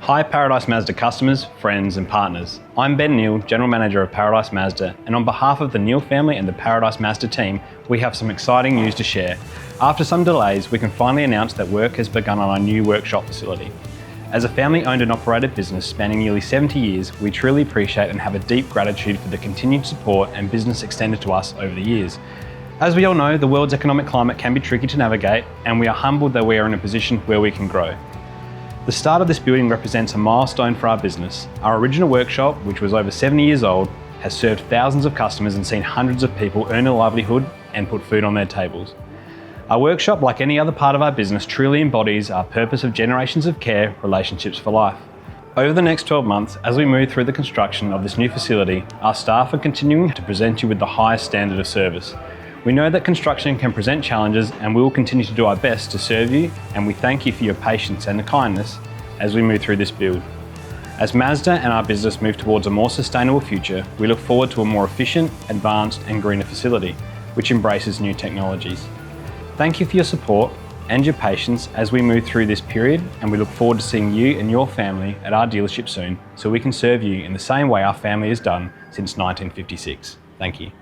Hi Paradise Mazda customers, friends and partners. I'm Ben Neal, General Manager of Paradise Mazda, and on behalf of the Neal family and the Paradise Mazda team, we have some exciting news to share. After some delays, we can finally announce that work has begun on our new workshop facility. As a family-owned and operated business spanning nearly 70 years, we truly appreciate and have a deep gratitude for the continued support and business extended to us over the years. As we all know, the world's economic climate can be tricky to navigate, and we are humbled that we are in a position where we can grow. The start of this building represents a milestone for our business. Our original workshop, which was over 70 years old, has served thousands of customers and seen hundreds of people earn a livelihood and put food on their tables. Our workshop, like any other part of our business, truly embodies our purpose of generations of care, relationships for life. Over the next 12 months, as we move through the construction of this new facility, our staff are continuing to present you with the highest standard of service. We know that construction can present challenges, and we will continue to do our best to serve you, and we thank you for your patience and kindness as we move through this build. As Mazda and our business move towards a more sustainable future, we look forward to a more efficient, advanced and greener facility, which embraces new technologies. Thank you for your support and your patience as we move through this period, and we look forward to seeing you and your family at our dealership soon, so we can serve you in the same way our family has done since 1956. Thank you.